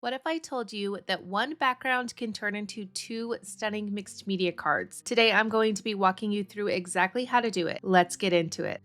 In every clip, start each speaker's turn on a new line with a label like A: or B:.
A: What if I told you that one background can turn into two stunning mixed media cards? Today, I'm going to be walking you through exactly how to do it. Let's get into it.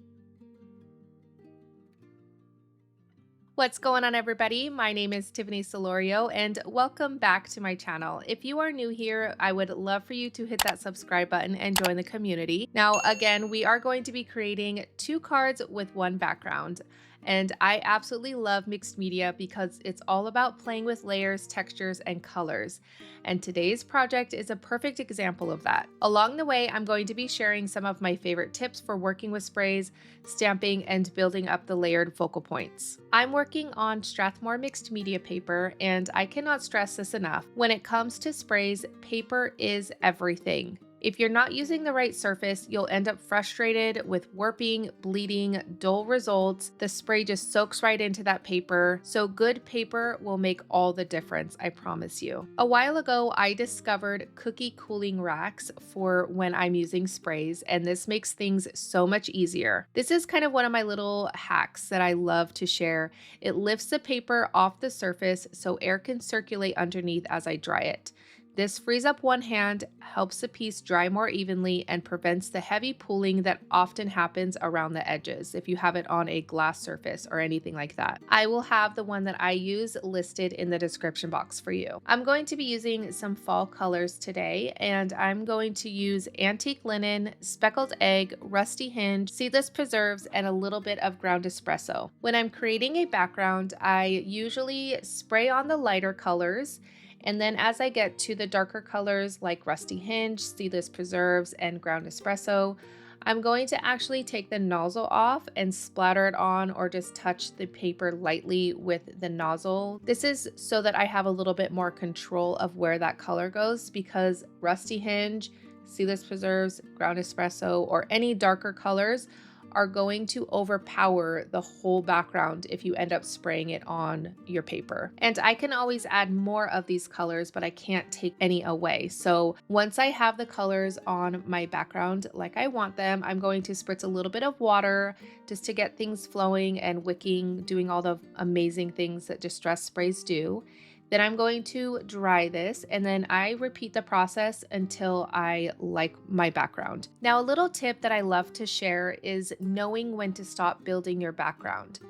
A: What's going on, everybody? My name is Tiffany Solorio, and welcome back to my channel. If you are new here, I would love for you to hit that subscribe button and join the community. Now, again, we are going to be creating two cards with one background. And I absolutely love mixed media because it's all about playing with layers, textures, and colors. And today's project is a perfect example of that. Along the way, I'm going to be sharing some of my favorite tips for working with sprays, stamping, and building up the layered focal points. I'm working on Strathmore mixed media paper, and I cannot stress this enough. When it comes to sprays, paper is everything. If you're not using the right surface, you'll end up frustrated with warping, bleeding, dull results. The spray just soaks right into that paper. So good paper will make all the difference, I promise you. A while ago, I discovered cookie cooling racks for when I'm using sprays, and this makes things so much easier. This is kind of one of my little hacks that I love to share. It lifts the paper off the surface so air can circulate underneath as I dry it. This frees up one hand, helps the piece dry more evenly, and prevents the heavy pooling that often happens around the edges if you have it on a glass surface or anything like that. I will have the one that I use listed in the description box for you. I'm going to be using some fall colors today, and I'm going to use antique linen, speckled egg, rusty hinge, seedless preserves, and a little bit of ground espresso. When I'm creating a background, I usually spray on the lighter colors. And then as I get to the darker colors like Rusty Hinge, Seedless Preserves, and Ground Espresso, I'm going to actually take the nozzle off and splatter it on or just touch the paper lightly with the nozzle. This is so that I have a little bit more control of where that color goes, because Rusty Hinge, Seedless Preserves, Ground Espresso, or any darker colors are going to overpower the whole background if you end up spraying it on your paper. And I can always add more of these colors, but I can't take any away. So once I have the colors on my background like I want them, I'm going to spritz a little bit of water just to get things flowing and wicking, doing all the amazing things that distress sprays do. Then I'm going to dry this, and then I repeat the process until I like my background. Now, a little tip that I love to share is knowing when to stop building your background.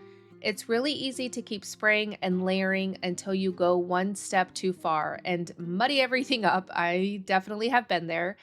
A: It's really easy to keep spraying and layering until you go one step too far and muddy everything up. I definitely have been there.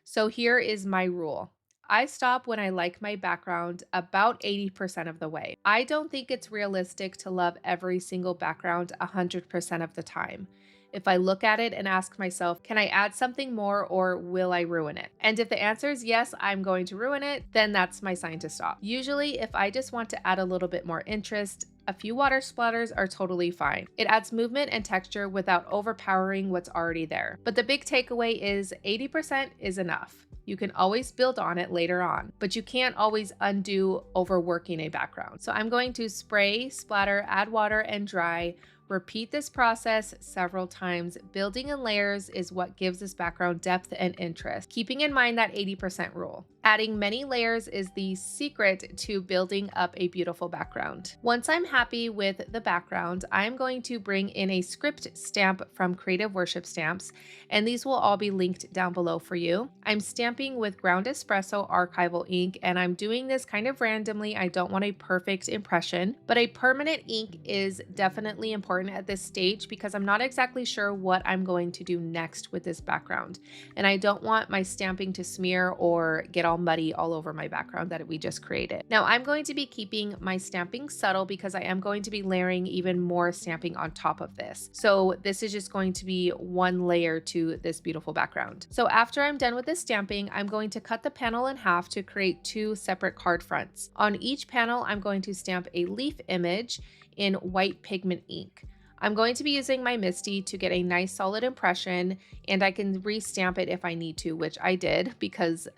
A: So here is my rule. I stop when I like my background about 80% of the way. I don't think it's realistic to love every single background 100% of the time. If I look at it and ask myself, can I add something more or will I ruin it? And if the answer is yes, I'm going to ruin it, then that's my sign to stop. Usually, if I just want to add a little bit more interest, a few water splatters are totally fine. It adds movement and texture without overpowering what's already there. But the big takeaway is 80% is enough. You can always build on it later on, but you can't always undo overworking a background. So I'm going to spray, splatter, add water, and dry. Repeat this process several times. Building in layers is what gives this background depth and interest, keeping in mind that 80% rule. Adding many layers is the secret to building up a beautiful background. Once I'm happy with the background, I'm going to bring in a script stamp from Creative Worship Stamps, and these will all be linked down below for you. I'm stamping with Ground Espresso archival ink, and I'm doing this kind of randomly. I don't want a perfect impression, but a permanent ink is definitely important at this stage because I'm not exactly sure what I'm going to do next with this background, and I don't want my stamping to smear or get all muddy all over my background that we just created. Now I'm going to be keeping my stamping subtle because I am going to be layering even more stamping on top of this. So this is just going to be one layer to this beautiful background. So after I'm done with the stamping, I'm going to cut the panel in half to create two separate card fronts. On each panel, I'm going to stamp a leaf image in white pigment ink. I'm going to be using my Misty to get a nice solid impression, and I can re-stamp it if I need to, which I did because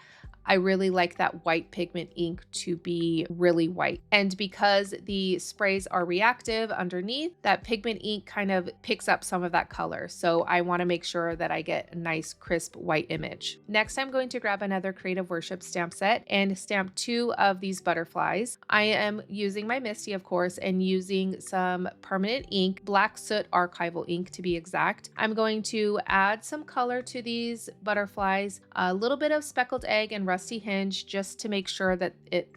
A: I really like that white pigment ink to be really white. And because the sprays are reactive underneath, that pigment ink kind of picks up some of that color. So I want to make sure that I get a nice crisp white image. Next, I'm going to grab another Creative Worship stamp set and stamp 2 of these butterflies. I am using my Misty, of course, and using some permanent ink, Black Soot Archival ink to be exact. I'm going to add some color to these butterflies, a little bit of speckled egg and rusty hinge just to make sure that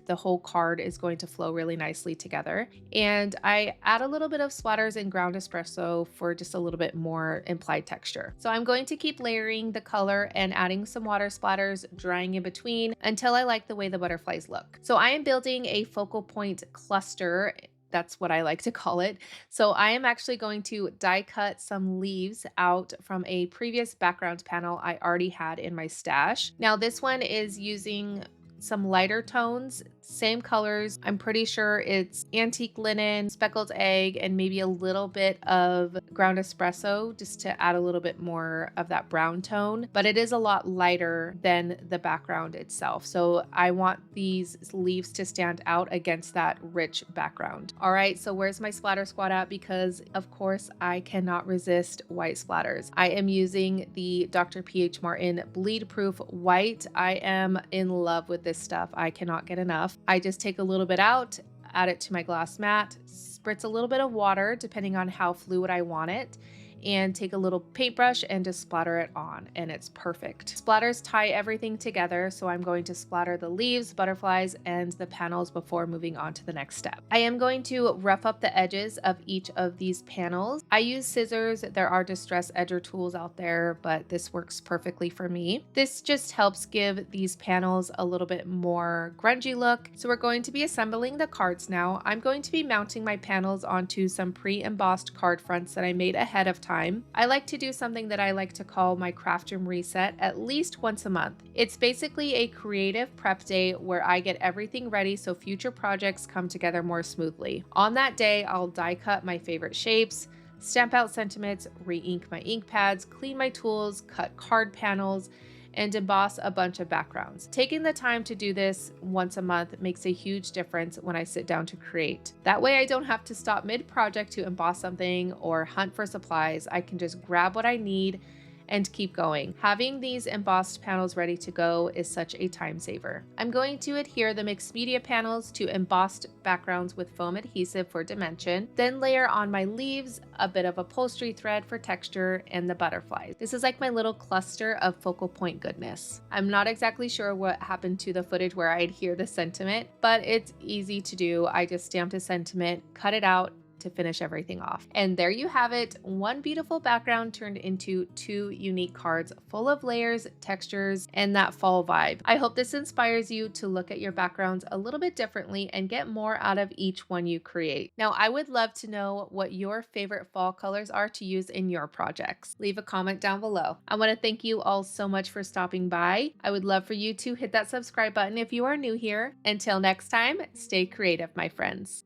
A: the whole card is going to flow really nicely together. And I add a little bit of splatters and ground espresso for just a little bit more implied texture. So I'm going to keep layering the color and adding some water splatters, drying in between until I like the way the butterflies look. So I am building a focal point cluster. That's what I like to call it. So I am actually going to die cut some leaves out from a previous background panel I already had in my stash. Now this one is using some lighter tones, same colors. I'm pretty sure it's antique linen, speckled egg, and maybe a little bit of ground espresso just to add a little bit more of that brown tone, but it is a lot lighter than the background itself. So I want these leaves to stand out against that rich background. All right, so where's my splatter squad at? Because of course I cannot resist white splatters. I am using the Dr. P.H. Martin Bleed Proof White. I am in love with this stuff. I cannot get enough. I just take a little bit out, add it to my glass mat, spritz a little bit of water depending on how fluid I want it, and take a little paintbrush and just splatter it on, and it's perfect. Splatters tie everything together, so I'm going to splatter the leaves, butterflies, and the panels before moving on to the next step. I am going to rough up the edges of each of these panels. I use scissors. There are distress edger tools out there, but this works perfectly for me. This just helps give these panels a little bit more grungy look. So we're going to be assembling the cards now. I'm going to be mounting my panels onto some pre-embossed card fronts that I made ahead of time. I like to do something that I like to call my craft room reset at least once a month. It's basically a creative prep day where I get everything ready so future projects come together more smoothly. On that day, I'll die cut my favorite shapes, stamp out sentiments, re-ink my ink pads, clean my tools, cut card panels, and emboss a bunch of backgrounds. Taking the time to do this once a month makes a huge difference when I sit down to create. That way I don't have to stop mid-project to emboss something or hunt for supplies. I can just grab what I need and keep going. Having these embossed panels ready to go is such a time saver. I'm going to adhere the mixed media panels to embossed backgrounds with foam adhesive for dimension, then layer on my leaves, a bit of upholstery thread for texture, and the butterflies. This is like my little cluster of focal point goodness. I'm not exactly sure what happened to the footage where I adhere the sentiment, but it's easy to do. I just stamped a sentiment, cut it out, to finish everything off. And there you have it, one beautiful background turned into 2 unique cards full of layers, textures, and that fall vibe. I hope this inspires you to look at your backgrounds a little bit differently and get more out of each one you create. Now, I would love to know what your favorite fall colors are to use in your projects. Leave a comment down below. I want to thank you all so much for stopping by. I would love for you to hit that subscribe button if you are new here. Until next time, stay creative, my friends.